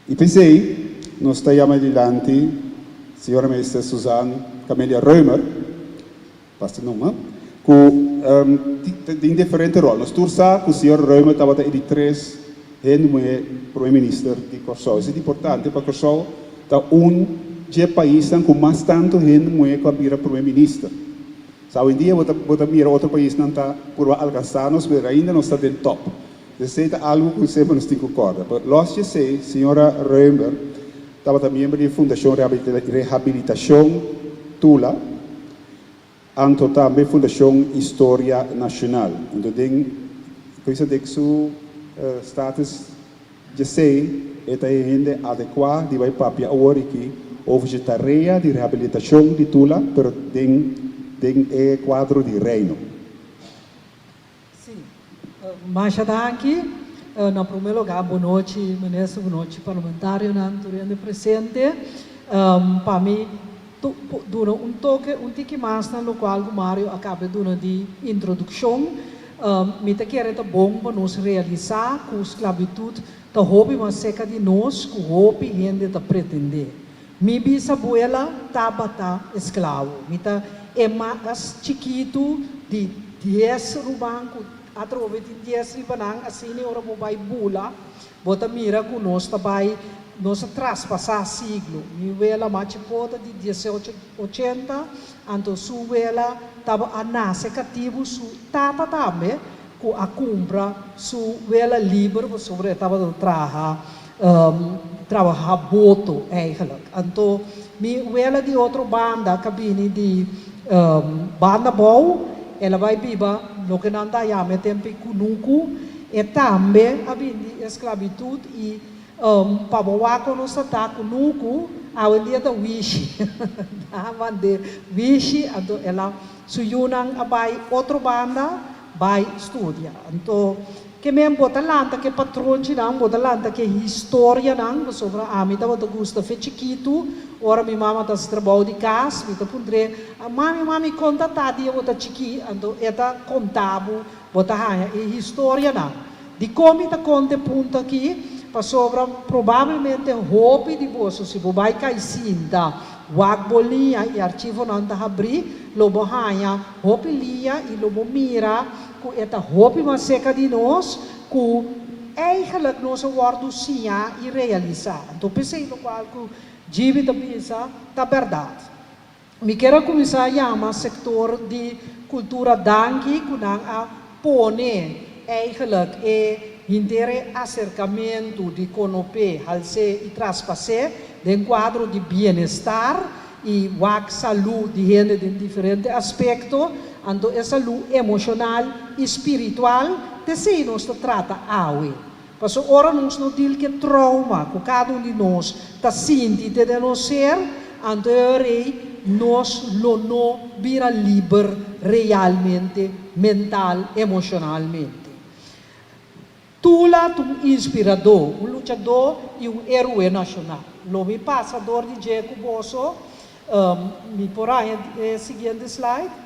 E pensei, nós estamos adiante, senhora ministra Suzanne Camélia Reumer, pastor não, com tem diferente rol. Nós tursa com o senhor Reumer estava de três mulher primeiro-ministro de Corsol. Isso é importante para Corsol, tá de país com mais tanto mulher que a vira primeiro-ministro. Sabe, um dia bota mira outro país não está por alcançar nos, mas ainda não está dentro top. Isso é algo que sempre nos tem que concordar. Mas nós já sei, senhora Reumer estava também membro da Fundação Reabilitação Tula, e também Fundação História Nacional. Então, coisa de que o status já sei, é adequado de vai papia agora aqui, houve tarefa de reabilitação de Tula, mas tem quadro de reino. Sim. Mas aqui, na primeiro lugar, boa noite, ministro, boa noite, parlamentário, durante presente. Para mim, durante um tique mais no qual o Mário acaba de introdução, me te quer bom para nos realizar com a esclavitud, da hobby mas seca de nós, com hobby gente da pretender. Mi bisabuela estava escravo, me ta é mais chiquito de 10 rubanco, através de 10 rubanang, assim ora mo vai bula, bota mira com nós também, nós traspassar siglo. Mi vela machipota de 1880, anto su vela tava a nasce cativo su tata também, com a compra su vela livre, sobre tava trabalhar boto eigenlijk. Anto mi vela de outra banda, cabine de banda bom, ela vai viva, lo que não dá já, tempo kunuku, e também a esclavitud e para boa quando se está kunuku, a dia da wish, a banda wish, então ela suyunang abai outra banda, vai estudar. Então que mesmo botalanta que patrão de não botalanta que história não sobre a mim tava do gosto de chiquito ora minha mama tá se trabalho de casa me tá pondre a mami conta tá dia bota chiqui então eta contabo bota hanya e história não de como tá conta ponto aqui para sobre provavelmente hope de bolso se vai cair cinta wag bolinha e arquivo não tá abrir lobo hanya hope lia e lobo mira eta hoop maar seca de nós, que eigenlijk nós worden zien e realizar. Então pensei no qual que Gibi pensa tá verdade. Me quero começar a chamar sector de cultura danki, que não a pone eigenlijk inteiro acercamento de conope, halse e traspasse, de quadro de bem-estar e wak saúde de gente de diferentes aspectos. Então, é saúde emocional e espiritual, de nós trata awe. Porque ora nós não diz que trauma, que cada de nós está sentindo de nós ser, então nós não vira livre realmente, mental, emocionalmente. Tula um inspirador, um lutador e um herói nacional. Lo me passador de Jacob Bosso, me porá seguinte slide.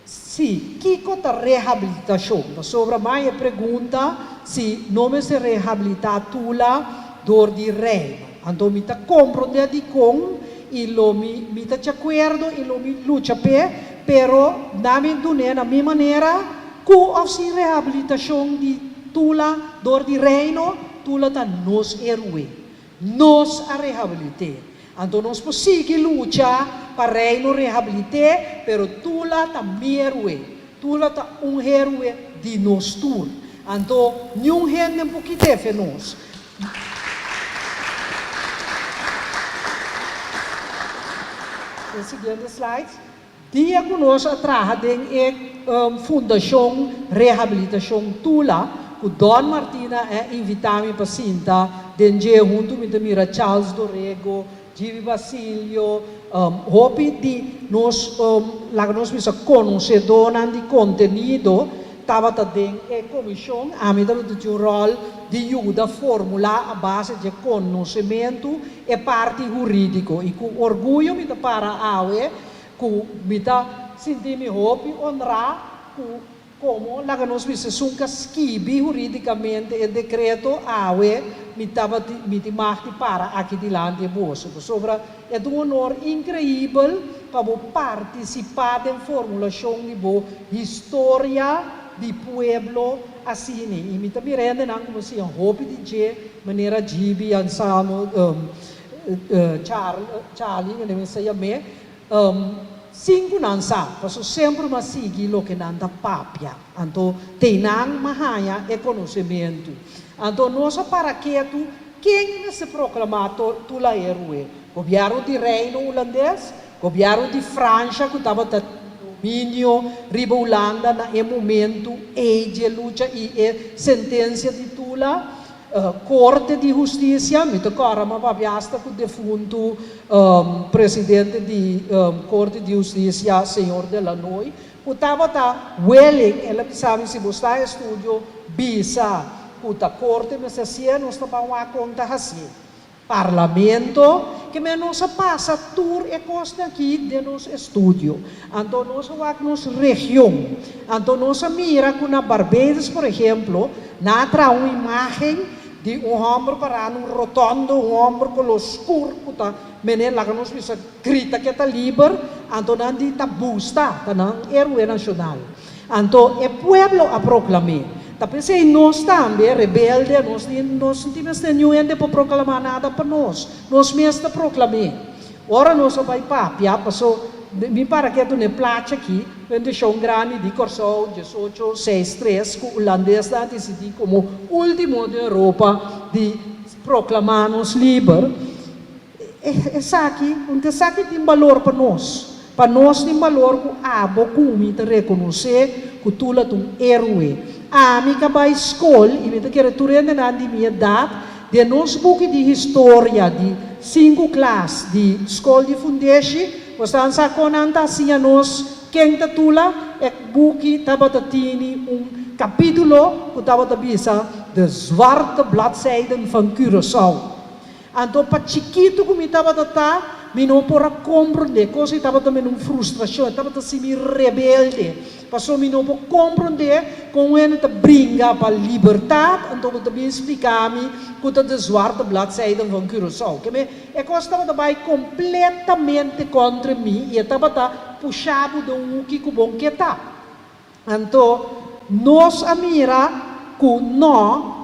Sim, que conta reabilitação? Sobre a minha pergunta, se não se reabilita tula dor de reino. Então, me compreende de com e lo me de acordo e lo me luta pé, pero na minha maneira, com a reabilitação de tula dor de reino, tula tá nos herói, nos a reabilitar. Então, nós podemos lutar para reino reabilitar, pero tula também herói. Tula tá herói de nós tudo. Então, nenhum gente um pouquinho de nós. O seguinte slide. Dia que nós trabalhamos em Fundação Reabilitação Tula, o Don Martina é invitado para sentar, dentro junto com a Mira Charles Dorrego, Gibi Basilio, hope de nós, lá nós precisamos conhecer de conteúdo, estava também a comissão, a medida de um rol de ajuda a formular a base de conhecimento e parte jurídico. E com orgulho, me para a AUE, com me sentir-me hope, honrar, com como lá que nós vimos um casquibi juridicamente o decreto AWE me marque para aqui de lá de bolso. Sobre é um honor incrível para participar da formulação de história do pueblo assim. E me também rende não como se hope de dizer maneira Gibi Ansamo Charlie que nem sei me 5 não sabe, porque sempre mas sigue o que não dá papia. Então, tem não mahaya é conhecimento. Então, nossa para que tu, quem é esse proclamador tu lá é governo de Reino Holandês, governo de França que estava domínio riba Holanda na momento de luta e sentença de Tula. Corte de Justiça, me tocara uma babiasta com o defunto presidente da Corte de Justiça, senhor Delanoy, que estava willing, ela sabe se você está em estúdio, bisa, que a Corte, mas assim, nós estamos a conta assim. Parlamento, que nós passa tour e costa aqui de nosso estúdio. Então, nós vamos na região. Então, nós mira com a Barbados, por exemplo, na uma imagem de homem para rotondo, homem com escuro, que lá que nós vimos grita que está livre, então não está busta, está herói nacional. Então, o pueblo a proclamar. Tapi se nós também, rebelde, nós não temos nenhum para proclamar nada para nós. Nós mesmos proclamar. Ora nós vai papia, passou, me para que tu ne placa aqui, quando show grande de Corso, 1863, que o holandês da decidiu como último da Europa de proclamar-nos livre. Essa aqui, tem valor para nós. Para nós tem valor que a boca te reconhecer que tu é um herói. A minha vai escola, e me quero tu rende na minha idade, de nós book de história de 5 classes de escola de fundação, você está conando assim a nós, quem está tula, é book estava tini capítulo que estava bisa de zwarte bladzijden van Curaçao. Então, para chiquito como estava me não pora compreender, coisa estava também uma frustração, estava assim rebelde, passou me não pode compreender como ele te brinca para a liberdade, então eu também explicar-me que é de zwarte bladzijden van Curaçao, que é coisa estava completamente contra mim e estava puxado de que bom que está. Então, nós amira que nós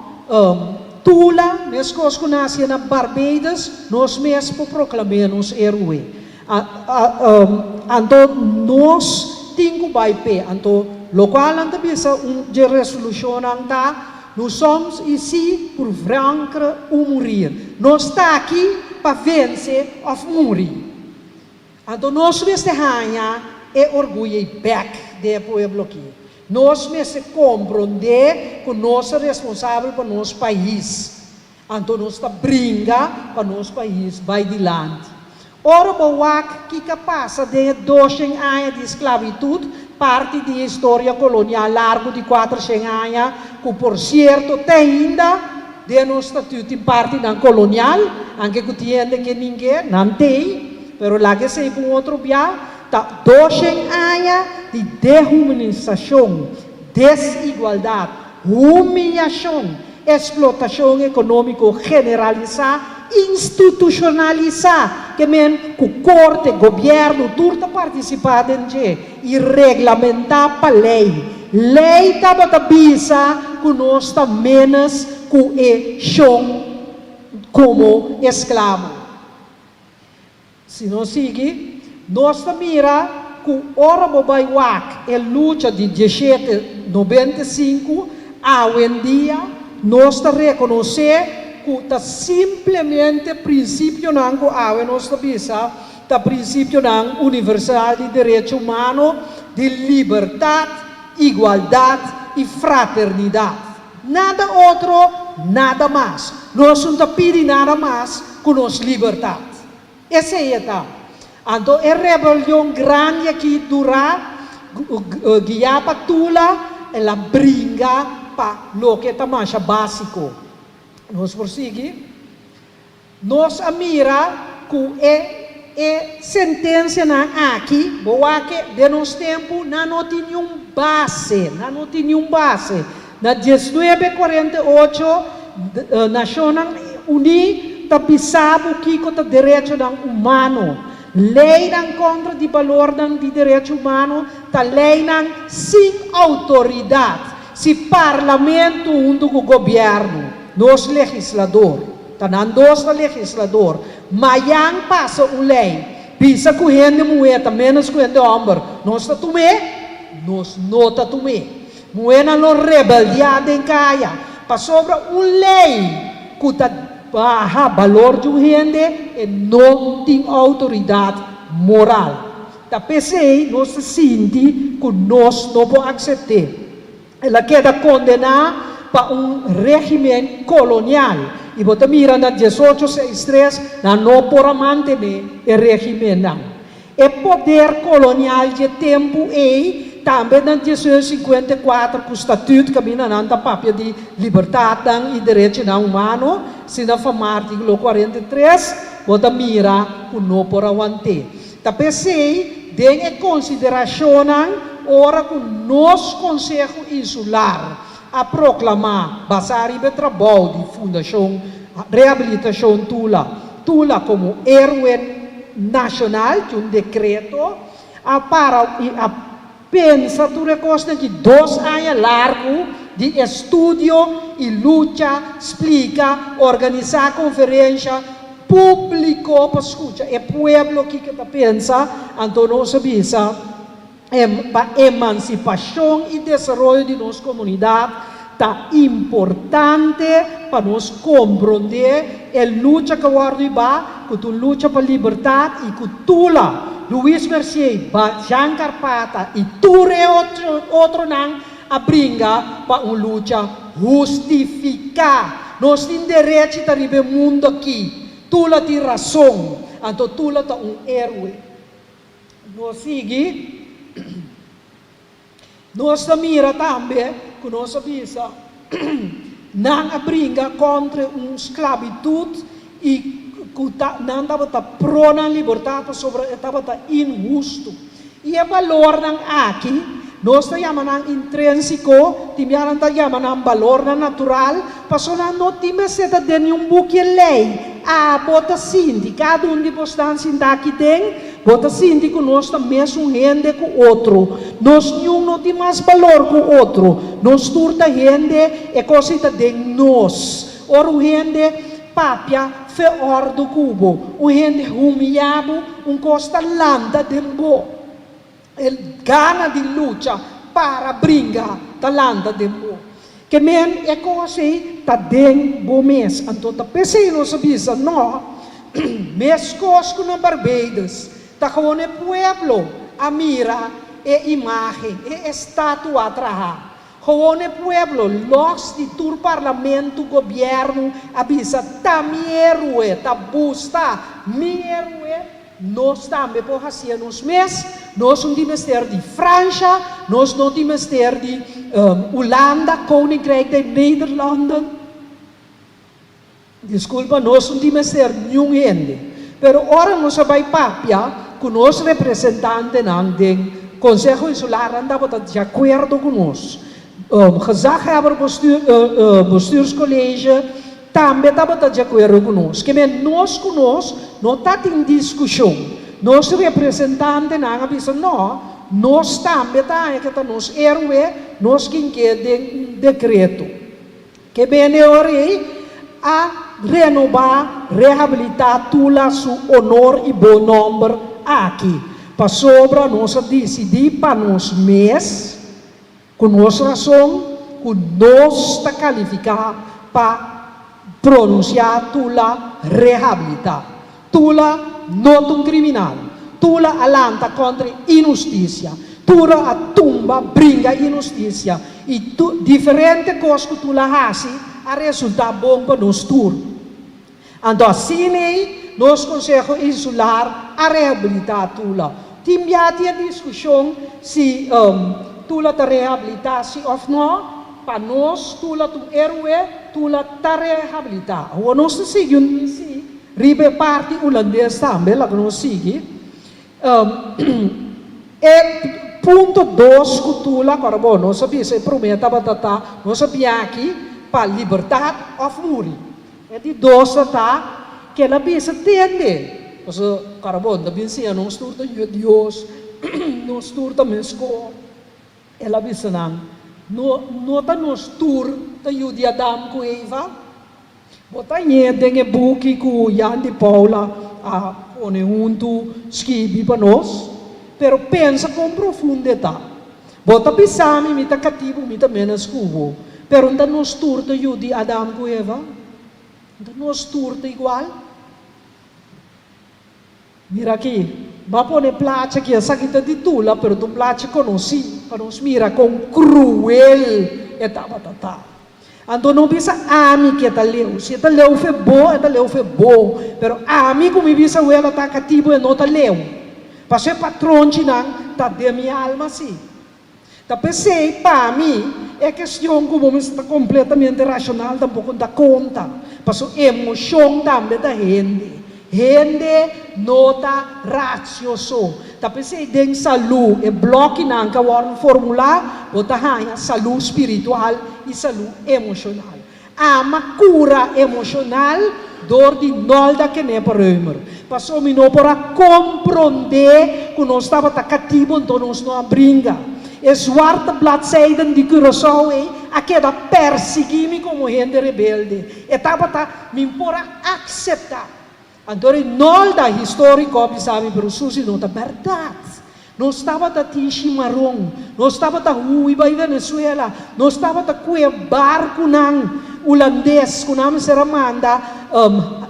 Tula, nós que nascem na Barbados, nós mesmos proclamamos herói. Então, nós temos que então, local anta bisa de resolução anta, nós somos ici por vaincre ou morrer. Nós está aqui para vencer ou morrer. Então, nós mesmos é orgulho e back de pueblo aqui. Nós mesmos compreender que nós somos responsáveis para nosso país. Então, nós está brinca para nosso país, vai adiante. Ora, o que passa de 200 anos de esclavitud, parte da história colonial largo de 400 anos, que, por certo, tem ainda de nosso estatuto em parte da colonial, anche que tiende que ninguém, não tem, mas lá que sei com outro biá, 200 anos de dehumanização, desigualdade, humilhação, explotação econômica generalizada, institucionalizada, que o corte, governo, tudo participado e regulamentar para a lei. Lei estava a bisa que nós estamos menos que chão como escravo. Se não seguir, nós mira que ora vai é luta de 1795 a hoje em dia nós reconhecer que está simplesmente princípio não que nós bisa está princípio não universal de direito humano de liberdade, igualdade e fraternidade. Nada outro, nada mais. Nós não pedimos nada mais que nossa liberdade. Essa é a então, a rebelião grande que dura, guia para tula, ela brinca para o que é mais básico. Nós prosseguimos. Nós mira que é e sentença na aqui, boa que de nos tempo não tinha base, Na 1948, Nações Unidas tapisava o que é direito humano. Lei não contra de valor de direito humano, tá lei não sem autoridade. Se parlamento do governo, nos legislador, tá não dos legislador, mas passa uma lei, pisa com gente moeda, menos com gente homem, nós tá tomé, nós não tá tomé. Moeda não rebeldia em caia, para sobre uma lei que tá valor de gente e não tem autoridade moral. Tá pensei, nós se sente que nós não podemos aceitar. Ela queda condenar para regime colonial. E você mira na 1863, não pode manter o regime. O poder colonial de tempo também na 1854, com o estatuto que mina nanta papel de liberdade e direito humano, se não for artigo 43, você mira que não pode manter. Também sei, tem consideração ora que nosso Conselho Insular a proclamar basari de trabalho de Fundação Reabilitação Tula como herói nacional de decreto para pensa tu recosta de 2 anos largo de estudo e luta, explica, organizar conferência, público para escutar. É pueblo que pensa, então nós sabemos para emancipação e desenvolvimento de nossa comunidade tá importante para nós compreender a luta que guarda que tu luta para liberdade e que tu lá Luiz Mercier, Jean Carpata e tudo outro não a brinca para uma luta justificar. Nós temos direito de viver no mundo aqui. Tu lá tem razão, então tu lá tá herói. Nós seguimos. Nós mira também que nós sabemos não a brinca contra uma esclavitud e não estava prona liberdade sobre estava injusto. E o valor não aqui nós chamamos intrínseco, chamamos valor natural, porque não temos seta de nenhum buque lei. Bota sinti, cada de vocês aqui tem, bota sinti que nós também somos gente com o outro. Nós não temos mais valor que o outro. Nós turta gente é coisa de nós. Ora gente papia fe or do cubo, gente humilhado, costa landa de bo. El gana de luta para brincar talanta de mo. Que men é coisa tá den bo mês. Então tá pensei não sabia não. Mês cosco na Barbados. Tá com o pueblo a mira e imagem e estátua atrás. Com o pueblo los de tur parlamento governo avisa tá mieroe tá busta mieroe. Nós também podemos fazer nos meses, nós não temos ter de França, nós não temos ter de Holanda, Koninkrijk de Nederlanden. Desculpa, nós não temos ter nenhum gente. Pero ora nós vai papia, com os representantes do Conselho Insular, andava de acordo conosco. Gezagheber bestuurscollege, também estava de acordo conosco. Que nós conosco não está em discussão. Nós representantes não dizem não. Nós também está nos herói, nós quem quer decreto. Que bem a renovar, reabilitar tula su honor e bom nome aqui. Para sobre nós decidir para nós mês, com nossa razão, com nós está qualificar para pronunciar tula reabilitar. Tula não um criminal. Tula alanta contra injustiça. Tula a tumba brinca injustiça. E diferente coisas que tula faz, a resultar bom para nós tudo. Então assim, nós Conselho Insular a reabilitar tula. Tinha discussão se tula está reabilitar se ou não. Para nós, tula tu herói, tula ta reabilitar. O nós seguimos ribe parte holandês também, lá que não sigue. E ponto 2 cultura, agora bom, não sabia se prometa batata, não sabia aqui, para liberdade ou morrer. É de 2 tá, que ela pensa tende. Mas, agora bom, também se não estuda Deus, não estuda mesmo, ela pensa não tá no estudo da Judia Adam com Eva, bota dengue buki com Jan de Paula a one junto scrivi para nós, pero pensa com profundidade. Bota pisami mita cativo mita menos cubo, pero não no estudo da Judia Adam com Eva, não no estudo igual. Mira aqui, ma pone placa que essa aqui tá de tula, pero tu placa conheci, para nos mira com cruel etapa tata. Então não bisa ami que tá leu, se tá leu foi bom, pero ami como bisa ela tá cativo e não tá leu. Passei patrão de não tá de minha alma sim. Tá pensei para mim é questão como me está completamente racional, tampouco dá conta. Passou emoção também da gente. Gente nota racioso. Tapi se deng salu e bloque nang kawan formula bota hanya salu spiritual e salu emocional. Ama cura emocional door die nolda que ne parumer. Passou me no para compreender que nós estava cativo então nós não brinca. E zwarte bladzijden die Curaçao aquela persegui-me como gente rebelde. E tava me para aceitar. Então, nós da história sabe para o Susi não é verdade. Não estava da Tichimarong, não estava da Rui by Venezuela, não estava da Cuia barco nang holandês, que nome será manda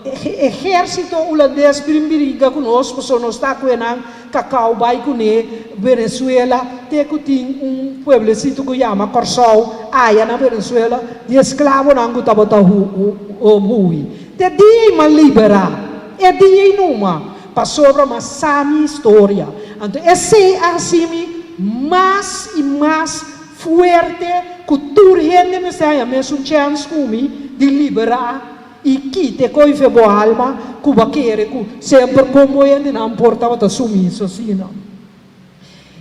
exército holandês brinca conosco, só não está com nang cacau by cune Venezuela, tem que pueblecito que chama Corsau, aí na Venezuela, de escravo nang que estava da Rui. Te dia liberar. É dia numa para sobre uma sami história. Então esse assim mais e mais forte cultura gente me sai mesmo chance comigo de liberar e que te coife boa alma cuba querer sempre como ele não importava da sumiço assim não.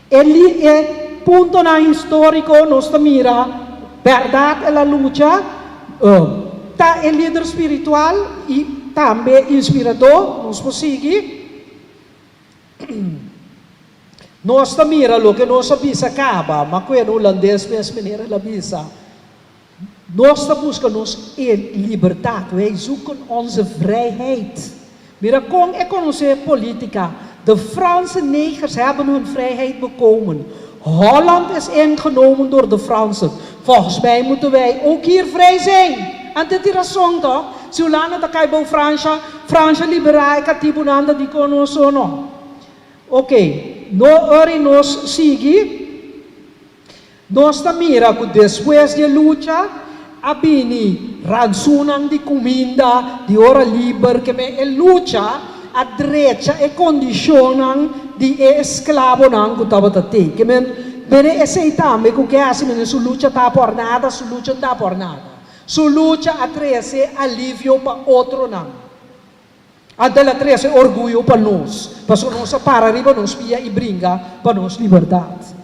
Ele é ponto na histórico nós mira verdade ela luta tá é líder espiritual e também inspirador, nós conseguimos. Nós também o que nós sabemos acaba, mas quando o holandês mesmo ela bisa. Nós buscamos liberdade, wij zoeken onze vrijheid. Mira, com economische politica, de Franse negers hebben hun vrijheid bekomen. Holland is ingenomen door de Fransen. Volgens mij moeten wij ook hier vrij zijn. En dit is razão toch? Se o lana da caibo França liberar cativo nanda di conosco no. Ok, nós sigue, nós mira que depois de luta, abini rançonam de comida, de hora livre, que me luta a direita e condicionam de escravo não que estava até. Que me aceitamos que assim su luta tá por nada, su luta tá por nada. Su luta atrese alívio para outro não. Ela atrese orgulho para nós. Para nós para arriba nos pia e brinca para nós liberdade.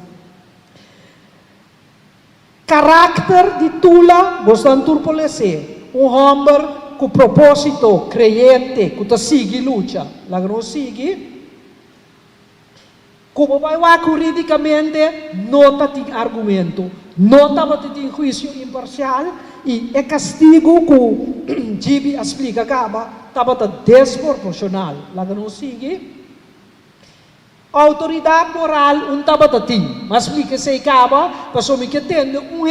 Caráter de tula, gostam turpolecer. Homem com propósito, creyente, que sigue luta. Lá não sigue. Como vai juridicamente, não tem argumento. Não tem juízo imparcial. E é castigo que o Gibi explica acaba, estava desproporcional. Lá que não sigue. Autoridade moral não estava assim. Mas explica se acaba, para só me que entende, um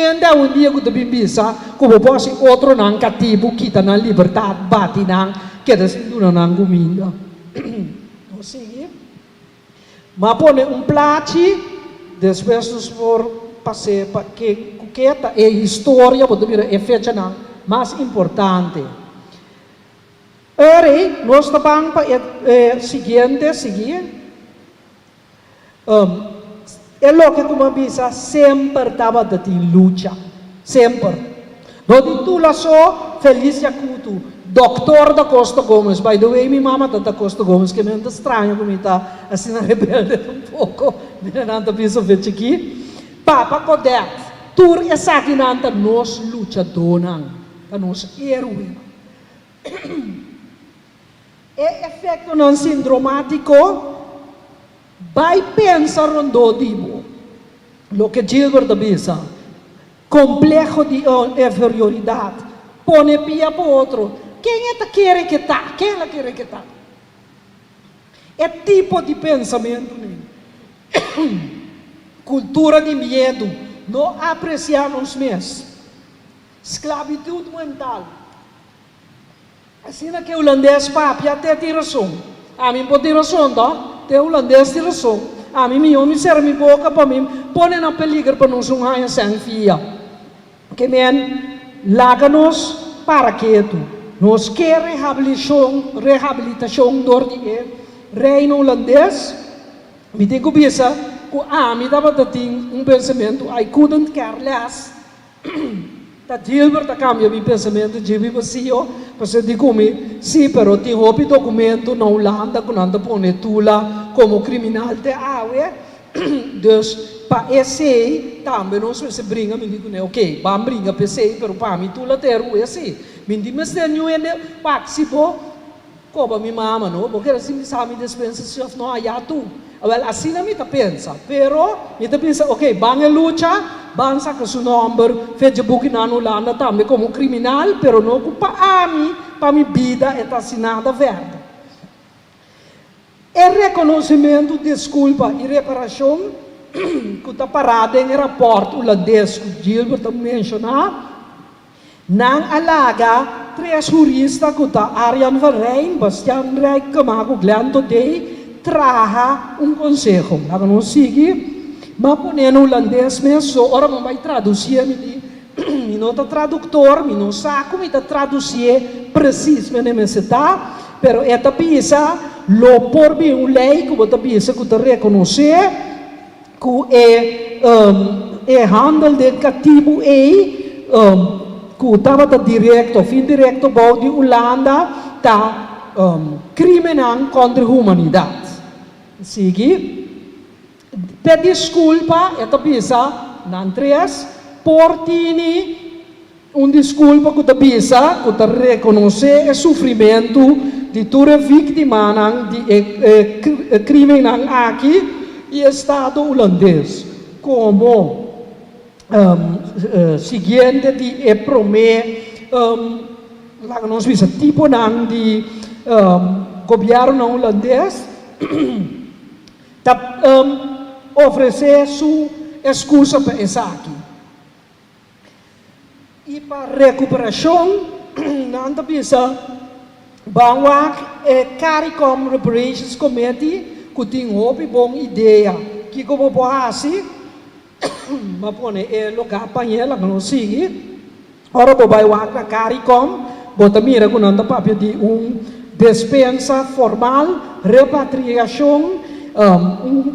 dia que te bisa, como pode outro não cativo, quita na liberdade, bate não, que decidura não comida. Não sigue. Mas põe plate, depois por passar para que é a história, é fecha não, mais importante. Ora, nós estamos para seguinte, é o que como bisa sempre estava de luta, sempre. Não de tu lá só feliz jacuto, Doctor da Costa Gomes. By the way, minha mama da Costa Gomes, que me anda estranho, como está assim na rebelde pouco. Me anda pensando aqui. Papa Codete, tur essa aqui nanta nos lutadores, nos heróis. É efeito não sindromático, vai pensar rondo dibo. Lo que Gilbert pensa, complexo de inferioridade, pone pia para outro. Quem é que quer que tá? Quem ela quer que tá? É tipo de pensamento, cultura de medo, não apreciamos mesmo. Esclavitude mental. Assim que o holandês papi até tem razão. A mim pode ter razão, tá? O holandês tem razão. A mim me homem serve minha boca para mim. Põe na peligro para nós um raio sem fia. Que men, laga-nos para quieto. Nós quer reabilitação do reino holandês. Me digo bisa, que a mim dava um pensamento, I couldn't care less. Da Gilbert cambia meu pensamento de vazio, porque digo-me, sim, pero tem outro documento na Holanda que não põe tula como criminal de awe, dus para esse também nós se brinca, me digo, ok, vamos brincar para esse, pero para mim tula ter o esse, me digo, mas tenho ele participo, como minha mama, não, porque assim me sabe dispensa não há tu. Well, assim a mim pensa, pero me pensa, ok, bang luta, bang sa seu number, fez book na Holanda também como criminal, pero não culpa a mim, para minha vida é assinada verde. É reconhecimento, desculpa e reparação que está parado em rapport holandês que Gilbert mencionou, não alaga três juristas que está Arjan van Rijn, Bastian Rijk, Kamago, Glenn Todey, traga conselho. Agora não sigue, mas põe no holandês mesmo, ora não vai traduzir, me não está tradutor, me não sabe como está traduzir precisamente nesse tá, pero esta pisa, lo por mim lei que você pisa que você reconhecer, que é handel de cativo que estava direto, fim direto, de Holanda, tá criminal contra a humanidade. Sigue. Pede desculpa, esta pisa, não três, por tini, desculpa que pisa, que reconhecer o sofrimento de toda vítima de crime aqui e Estado holandês. Como seguinte de prometer, lá nós vimos tipo de governo holandês, oferecer sua excusa para isso aqui. E para recuperação, não pensa, vamos CARICOM Reparations Committee, que tem uma boa ideia, que como pode mas pone lugar para ela que não sigue. Ora vai na CARICOM, bota mira que não dá papel de dispensa formal, repatriação,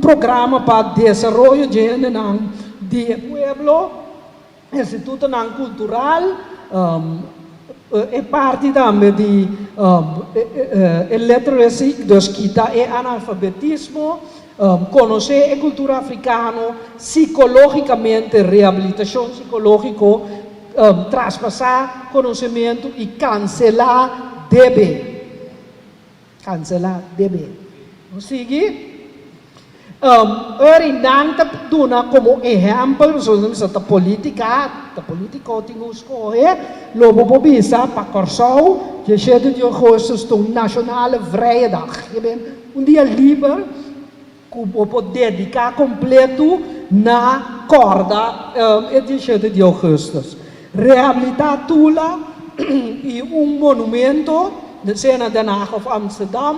programa para desenvolvimento de pueblo, instituto cultural, é parte também de literacy, dos que é analfabetismo, conhecer a cultura africana, psicologicamente, reabilitação psicológica, traspassar conhecimento e cancelar deve. Cancelar deve. Não sigue? Nanta duna como exemplo, da política tem que escolher, logo por bisa para Corsau, que é de agosto, nacionale vrijdag. Dia livre, que pode dedicar completo na corda, é de 7 de agosto. Reabilitar Tula e monumento, na cena de Haag of Amsterdam,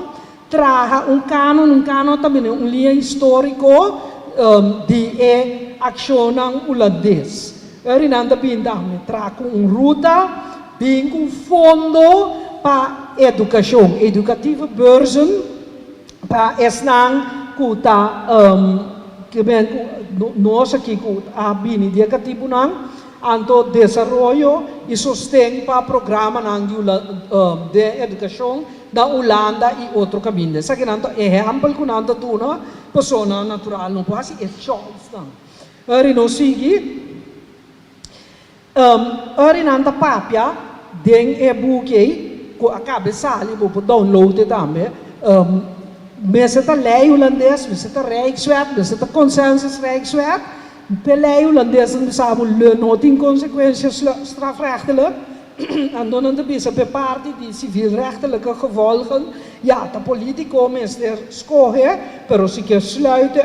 traga canon também, linha histórico de ação holandês. Rinanda bindang, traga ruta, bing fundo para educação, educativa beurzen, para esnang kuta que ben nós aqui a bini dia katibunan anto desarrollo e sostém para programa de educação da Holanda e outro caminho. Sa que nanto exemplo que nanto tuna persona natural não pode ser choice não. Ari no sigi ari nanta papia den buke ko akabe sali bo download também mas está lei holandês, mas está Rijkswet, mas está consensus Rijkswet. Per lei holandês não sabe não tem consequências strafrechtelijk. En dan bisa per parte die civielrechtelijke gevolgen. Ja, de politico minister scoren, pero si que sluiten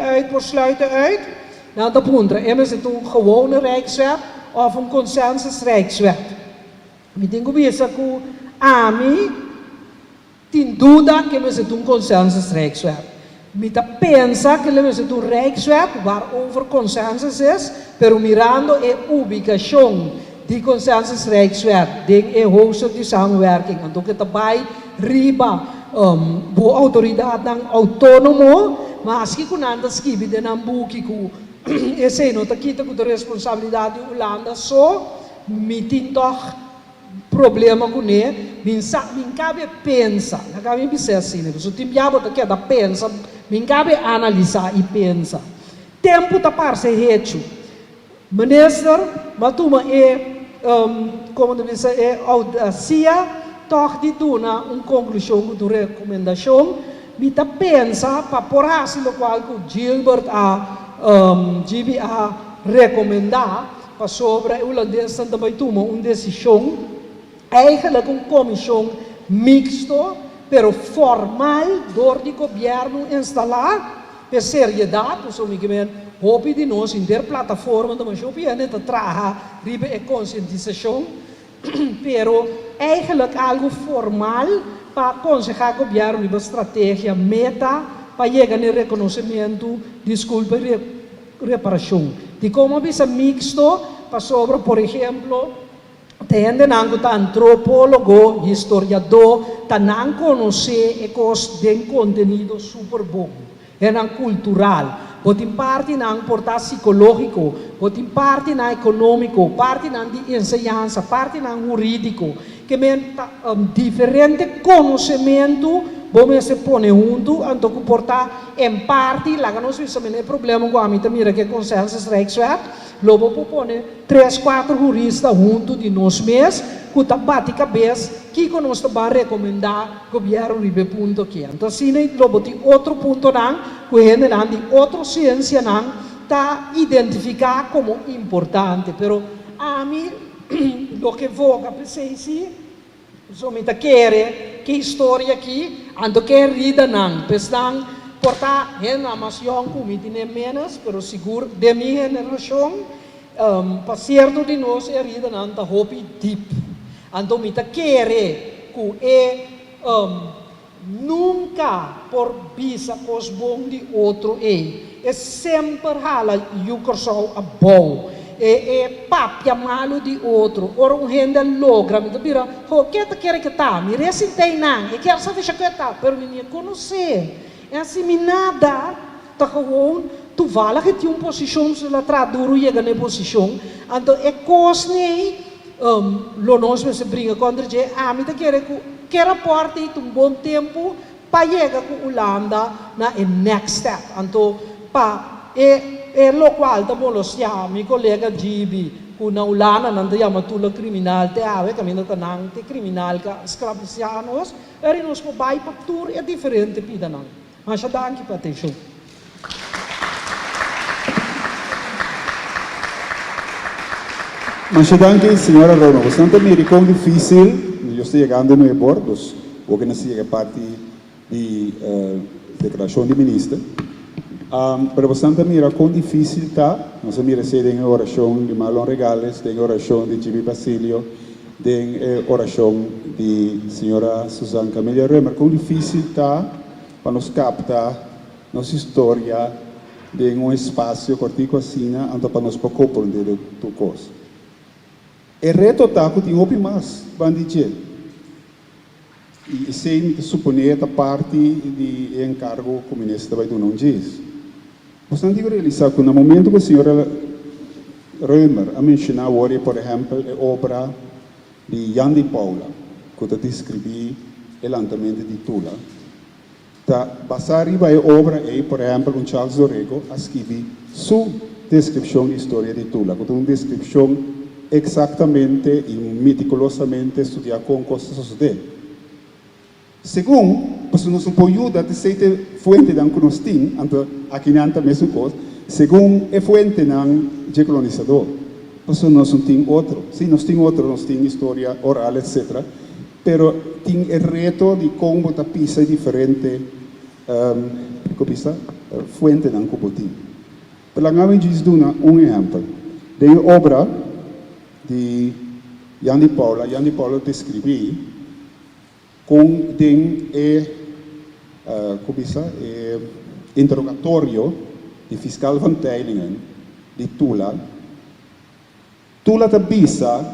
uit. Nou, dat punt, is het een gewone Rijkswet of een consensus Rijkswet. Ik denk bisa que ami tin duda que is het een consensus Rijkswet. Mita pensa que is het een Rijkswet waarover consensus is, pero mirando e ubicação die consensus Rijkswet, ding e hoogste die samenwerking. En ook het erbij riba, bo autoridade dan autonomo, maar als je kon aan de schieven de dan boekje ku, esse no takita ku de responsabilidade de Holanda so, mitin toch problema com ne, min cabe pensa, na cabe bisa assim, so timbiabo ta que da pensa, min cabe analisar e pensa. Tempo ta parse hecho. Minister, matuma como deve ser, audacia, toch de duna conclusão de recomendação, mita pensa para por assim lo qual que Gilbert GB a recomendar para sobre o holandês também toma decisão, eigenlijk comissão mixto, pero formal, door die governo instalar, per seriedade, por so hopi di nós in der plataforma da hopi en het traga ribe e conscientização, pero eigenlijk algo formal para aconselhar o governo ribe estratégia meta para chegar no reconhecimento, desculpa e reparação. De como bisa mixto para sobre, por exemplo, tende nango ta antropólogo, historiador, ta nan conhecer e cos den contenido super bom, é nan cultural. Pode parte na portar psicológico, pode parte na econômico, parte na de ensinança, parte na jurídico, que men diferente conhecimento, vamos se pôr junto, então portar em parte, lá que nós vimos o problema com a mim, mira que consensus Rijkswet, logo pôr 3, 4 juristas junto de nós mesmos, que tá bate cabeça, que nós vai recomendar governo ribe ponto que. Então assim, logo tem outro ponto não, que é de outra ciência não, tá identificar como importante, pero a mim lo que voga precisa, somente quer que história aqui, ando que rida não, pesang portar na nação como tem menos, pero seguro de minha geração, para certo de nós é rida não, tá hopi deep. Ando mita quer que nunca por bisa cos bom de outro é sempre hala yukersau a bom papia malo de outro ora renda logra me bira ho que quer que tá me resintei não e quer saber que tá pero me conhecer é assim nada tá gewoon tu vala que tinha posição se la traduro chega na posição então é cosne lo nós se brinca contra je me tá quer aporte um bom tempo para chegar com Holanda na next step então pa lo qual da bolo sia mi collega GB ku na Holanda nanda yama tulo criminal te ave caminho ka nang te criminal ka escravicianos nos po bai paktur é diferente pida nang mas danke pa te show. Mas danke, senhora Roma. Bastante me com difícil. Eu estou chegando no aeroporto, porque não chega parte da declaração de ministro. Pero bastante mira com difícil tá. Nós mira se tem oração de Marlon Regales, tem oração de Jimmy Basilio, tem oração de senhora Suzanne Camelia Römer. Com difícil tá para nos captar nossa história de espaço cortico assim, então para nos compreender tudo coisa. E reto tá que tem opi mais bandiche. E sem suponer a parte de encargo que o ministro vai dar um diz. Bastante realizar que no momento que a senhora Reumer a mencionar hoje, por exemplo, a obra de Jan de Paula, que descreve o lançamento de Tula. Da basari vai obra e, por exemplo, Charles Dorrego a escrever sua descrição de história de Tula, com uma descrição exatamente e meticulosamente estudada com coisas dele. Segundo, porque nós não podemos ajudar a ser fonte da nós temos, então aqui não é a mesma coisa. Segundo, é fonte de colonizador, porque nós não temos outro. Sim, nós temos outro, nós temos história oral, etc. Pero tem o reto de como a pisa diferente fonte da nós. Pela ngami diz duna exemplo. De obra de Jan de Paula descreve com interrogatório de fiscal van Teylingen de Tula. Tula tabisa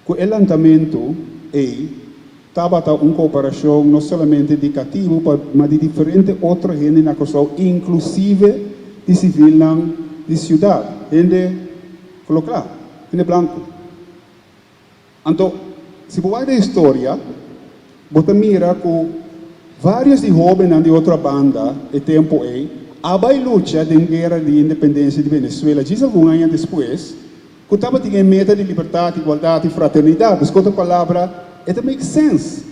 que o lançamento estava uma cooperação não somente educativa, mas de diferentes outras gente na questão, inclusive de civil de cidade, gente colocada, gente branco. Então, se você vai da história, você mira que vários de jovens de outra banda, e tempo a luta da guerra de independência de Venezuela, diz alguns anos depois, que estava tendo meta de liberdade, igualdade e fraternidade. Com outra palavra, it makes sense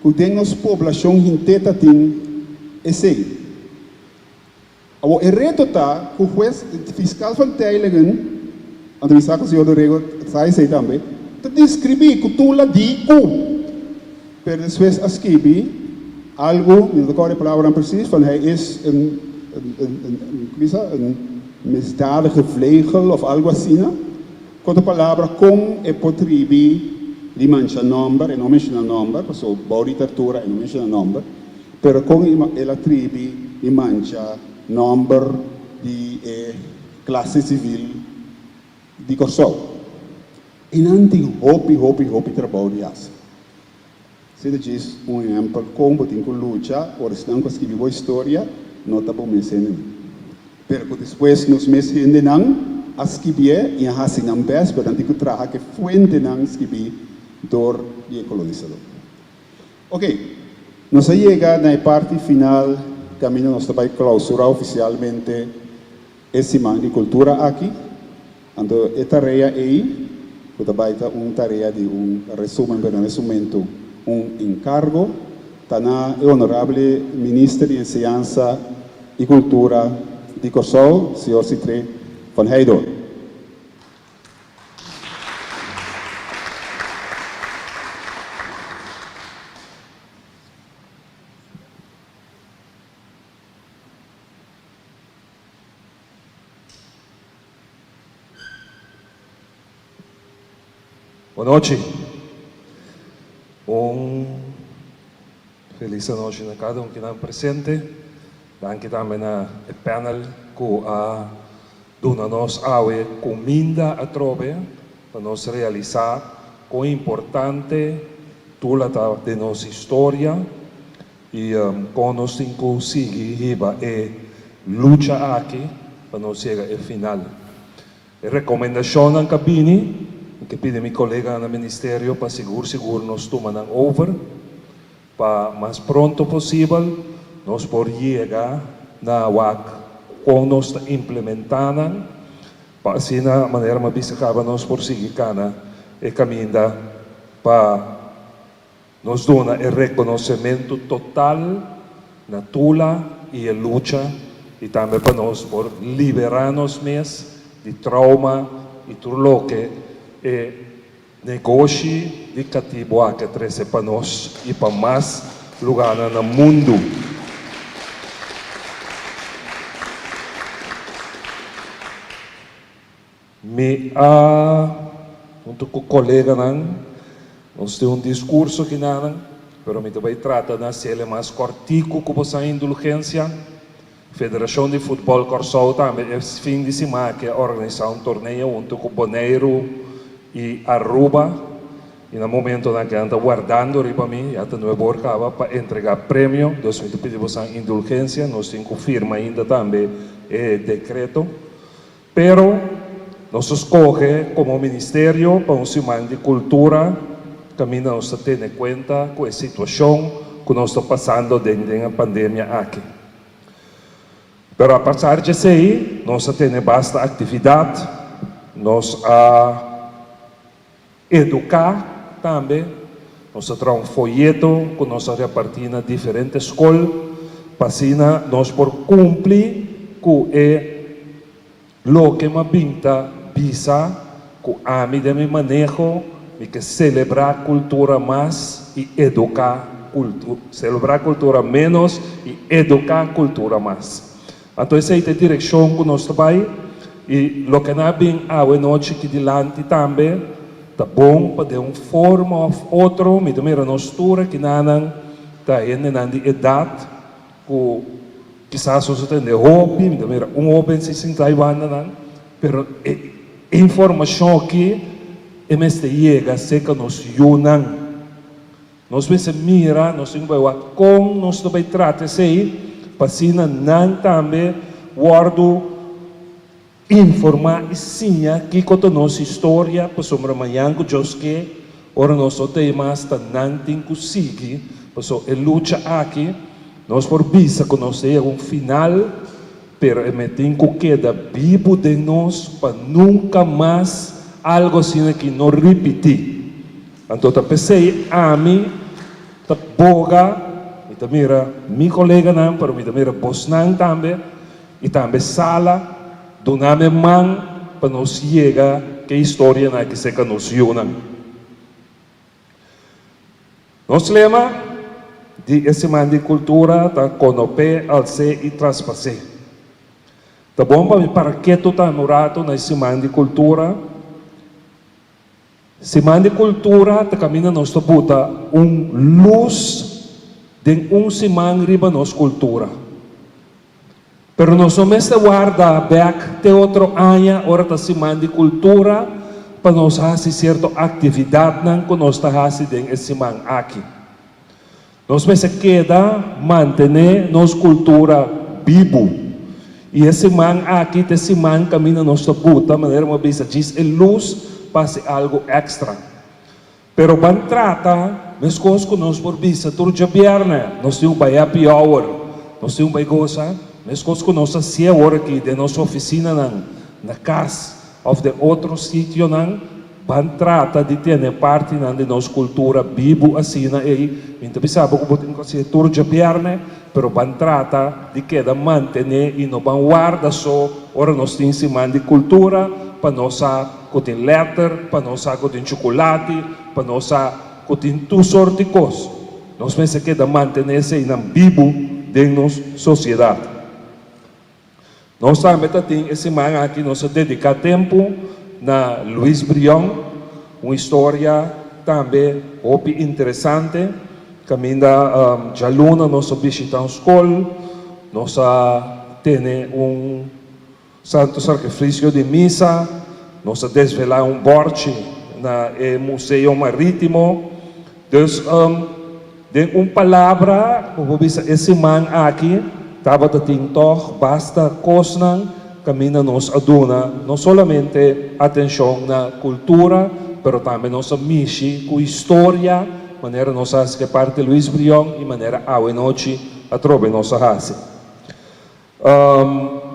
que tem nossa população inteira tem esse. O reto está que o juiz fiscal van Teylingen, a administração do senhor Dorrego, sai também, descreve que Tula digo, pero depois escreve algo, não recordo a palavra precisa, ele é misdadige vlegel of algo assim, com a palavra com é potribi di mancha number, e non menciona number, perché bau literatura e non menciona number, però con la tribi di mancha number di classe civile di Kosovo. In anti hopi trabalho di asa. Se diz exemplo, como tem com luta, ou se não conseguir boa história, não está bom mencionar. Pero depois nos mencionam não, as que vier e a assim não bes, pero antigo trabalho que fuente não escrever door de colonizador. Ok, nós chegamos na parte final, caminho nós vai clausurar oficialmente esse ano de cultura aqui. Então, a tarefa aí, vai ter uma tarefa de resumo, encargo, está na honorável ministro de Ciência e Cultura de Kosovo, senhor Citre van Heydorp. Boa noite. Feliz noite a cada um que está presente. Danke também ao panel que dona-nos comida a trove para nós realizar o importante toda de nossa história e com nós temos que seguir e luta aqui para nós chegar ao final. A recomendação na cabine que pede meu colega no Ministério para seguro nós tomamos over para mais pronto possível nós por chegar na WAC com nós implementando para assim na maneira mais bisacaba nós por seguir cana e caminhar para nos dona o reconhecimento total na tula e a luta e também para nós por liberar-nos mesmo de trauma e tudo que e negócio de cativo que traz para nós e para mais lugares no mundo. Junto com o colega, nós temos discurso que mas me vai tratar de ser mais cortico com essa indulgência. Federação de Futebol Kosovo também, esse fim de semana, que organizar torneio junto com Bonaire e Aruba, e no momento em que anda guardando para mim, já está no Borcava para entregar prêmio, nós pedimos a indulgência, nós temos que firma ainda também o decreto, pero nós escolhe como ministério para um semana de cultura, também nós temos em conta com a situação que nós estamos passando dentro da pandemia aqui. Mas a partir disso aí, nós temos bastante atividade, nós educar também, nós temos um folheto que nós repartimos na diferentes escolas, para assim nós por cumprir com o que me pinta visa, com a mim de meu manejo, e que celebrar a cultura mais e educar cultura, celebrar a cultura menos e educar a cultura mais. Então essa é a direção que nós trabalhamos e o que nós vemos a noite aqui delante também tá bom para de uma forma ou outra, me também nós tura que não tá ainda de idade que quizás você tem de hobby, me também hobby se sente Taiwan não, pero informação aqui é mais de chega se que nos unam. Nós vamos mira, nós temos que com nós também trata se para assim não também guardo informar e sim que conta nossa história para sobre amanhã que Deus quer ora nós temos tá não tem que seguir para a luta aqui nós por vista que nós é um final pero me tem que queda vivo de nós para nunca mais algo assim que não repetir. Então eu pensei a mim tá boga e também mira meu colega não para mim também mira boss não também e também sala do nome man para nos chegar que a história na que se que nos una. Nos lema de esse man de cultura tá conopé al se e traspasser. Tá bom para que tu tá no rato nesse man de cultura. Semana de cultura tá caminha nos buta luz de semana riba nos cultura. Pero nós somos guarda back te outro ano ora tá semana de cultura para nós fazer certa atividade não que nós tá fazendo esse semana aqui. Nós vamos queda manter nossa cultura vivo. E esse semana aqui te semana caminha nos buta maneira uma vez diz luz passe algo extra. Pero ban trata, mas coisas que nós por vista, todo dia nós temos um happy hour, nós temos um goza, mas coisas que nós se hora aqui de nossa oficina na casa ou de outro sítio ban trata de ter parte de nossa cultura vivo assim aí, então pensava que botem que todo dia pero ban trata de que manter e não ban guarda só, ora nós temos semana de cultura para nós que tem letter, para nós que tem chocolate, para nós que tem tudo sorte de coisas. Nós pensamos que da manter-se vivo dentro da nossa sociedade. Nós também temos esse semana aqui, nós dedicamos tempo na Luiz Brion, uma história também muito interessante. Caminha de aluna, nós visitamos a escola, nós temos santo sacrifício de missa, nós desvelamos borte no Museu Marítimo. Então, de uma palavra, esse man aqui, estava tendo basta coisa, caminha nos aduna, não somente atenção na cultura, mas também nossa missão com história, maneira nossa que parte de Luiz Brion e maneira a noite a trobe nossa raça.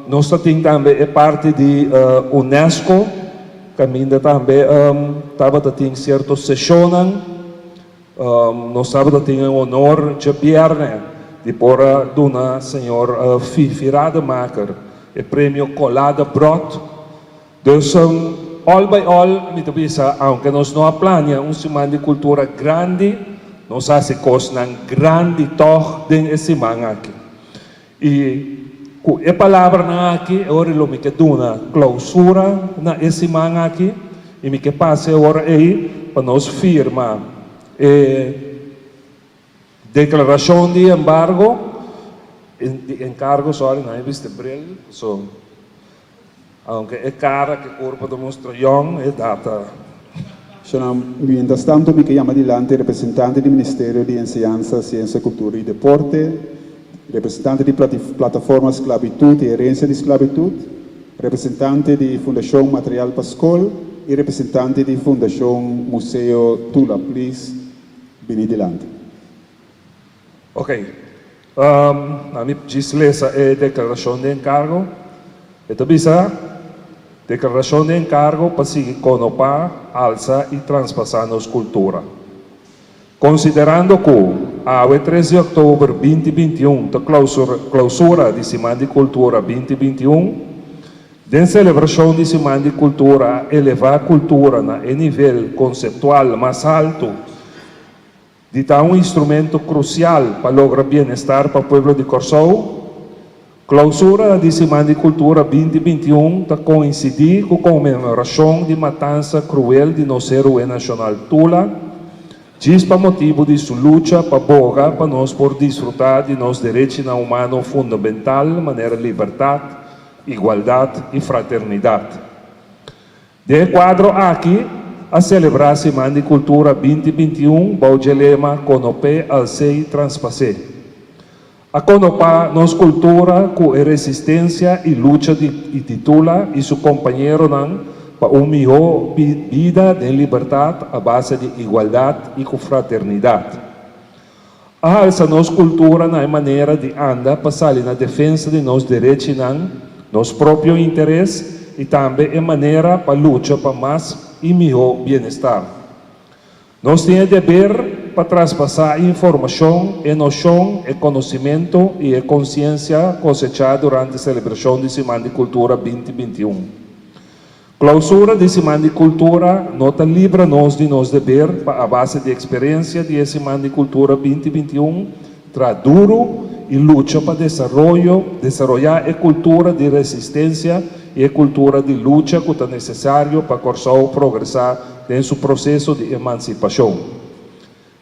Nós temos também parte de UNESCO, caminha também estava tendo certas sessões, nós estava tendo o honor de de por dona senhor Fifi Rademacher, o prêmio Colada Brot. Então, all by all, me tobisa, aunque nós não planeamos semana de cultura grande, nós fazemos coisas grande toch dentro desse semana aqui. E a palavra na aqui, agora eu me quedo na clausura na esse semana aqui, e me que passe agora aí para nós firmar declaração de embargo, encargo, sorry, não é visto bril, so, aunque é cara que corpo demonstração é data. Mientras tanto, mi chiama adelante il rappresentante del Ministero di Enseñanza, Ciencia, Cultura e Deporte, rappresentante di piattaforma Sclavitud e Herencia di Sclavitud, representante di Fundación Material Pascol e representante di Fundación Museo Tula. Please, vini dilante. Ok. A mim diz-lhes a declaração de encargo. E tabisa, declaração de encargo para seguir conopar, alça e transpassar nos cultura. Considerando que a 13 de outubro 2021, a clausura de Semana de Cultura 2021, de celebração de Semana de Cultura, elevar a cultura a nível conceptual mais alto, de dar um instrumento crucial para lograr bem-estar para o povo de Corsou, clausura de Semana de Cultura 2021 está coincidir com a comemoração de matança cruel de nosso herói nacional Tula, diz para motivo de sua luta para boga para nós por desfrutar de nossos direitos humanos fundamental, maneira liberdade, igualdade e fraternidade. De quadro aqui, a celebrar a Semana de Cultura 2021, o lema Conopé, Alcei e Transpassé. A conopar nossa cultura com a resistência e luta de Tula e seu companheiro para uma melhor vida de liberdade à base de igualdade e com fraternidade. A alça nossa cultura na maneira de andar para sair na defesa de nossos direitos, nosso próprio interesse e também a maneira para lutar para mais e melhor bem-estar. Nós temos dever para transpassar informação, noção, conhecimento e consciência cosechada durante a celebração de Semana de Cultura 2021. Clausura de Semana de Cultura nota livra-nos de nosso dever para a base de experiência de Semana de Cultura 2021, traduro e luta para desenvolver a cultura de resistência e a cultura de luta que é necessário para Corsou progressar em seu processo de emancipação.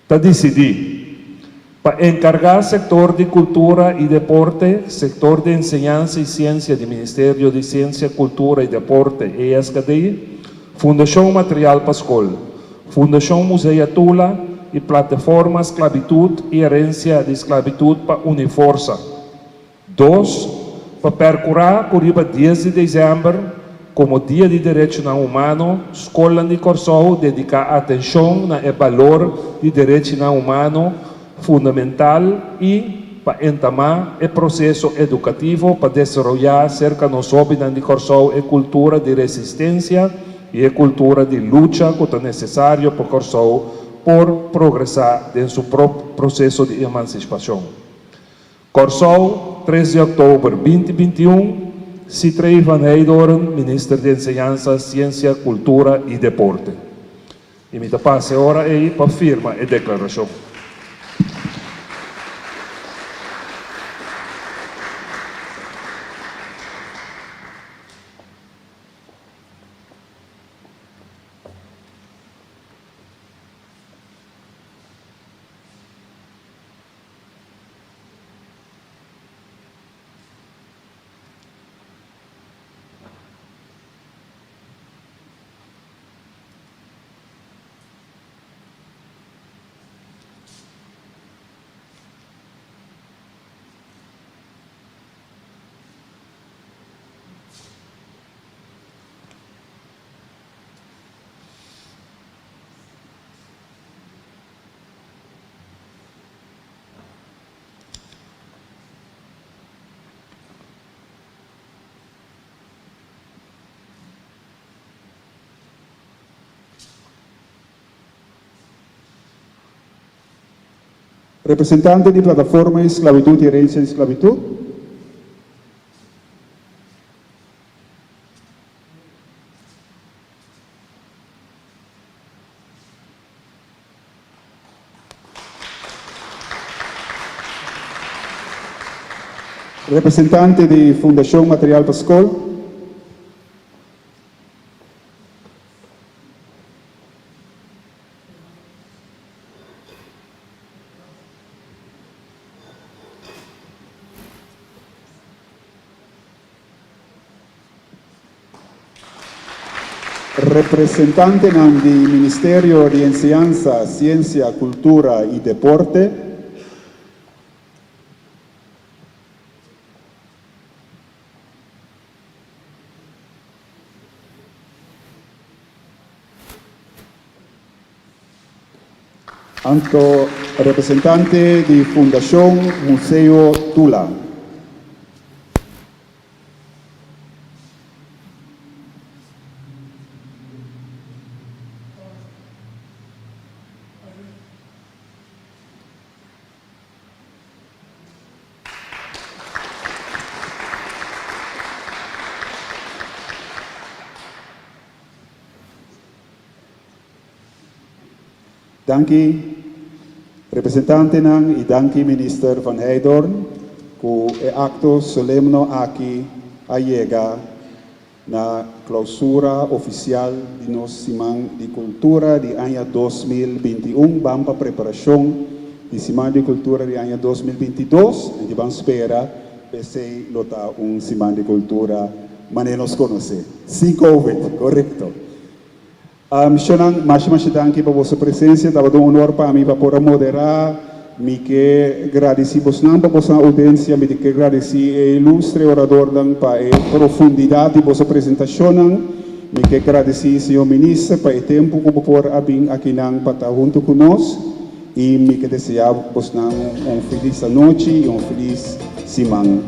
Para decidir, para encargar setor de cultura e deporte, setor de ensinança e ciência do Ministério de Ciência, Cultura e Deporte, ESCDI, Fundação Material Pascol, Fundação Museu Tula e Plataforma Esclavitud e Herência de Esclavitud para Uniforça. 2. Para percurar Curiba 10 de dezembro, como Dia de Direitos Humanos, Escola de Corsou dedicar atenção no valor de direitos humanos fundamental e para entamar o processo educativo para desenvolver cerca nos habitantes de Corsou a cultura de resistência e a cultura de luta que é necessário para Corsou por progressar em seu próprio processo de emancipação. Corsou, 13 de outubro 2021, Citrei Van Heidoren, Ministro de Enseñanza, Ciência, Cultura e Deporte. E me passe agora aí para firma a declaração. Representante di Plataforma Esclavitud e Herencia de Esclavitud. Representante di Fundación Material Pascol. Representante del Ministerio de Enseñanza, Ciencia, Cultura y Deporte. Anto representante di Fundación Museo Tula. Dankie, representante ng Dankie Minister Van Heydorn, ku e acto solemno aqui allega na clausura oficial de nos Simang de Cultura de ano 2021, bamba preparação de Simang de Cultura de ano 2022, e vamos esperar PC lota Simang de Cultura manenos conhecer. Sem COVID, correto. Missionang mas danke pa vossa presença, dava um honor para mim para moderar, me que agradecemos não para vossa audiência, me que agradeci o ilustre orador dan para a profundidade de vossa apresentação, me que agradeci senhor ministro para o tempo que por abrir aqui nang para estar junto conosco e me que desejava vos feliz noite e feliz semana.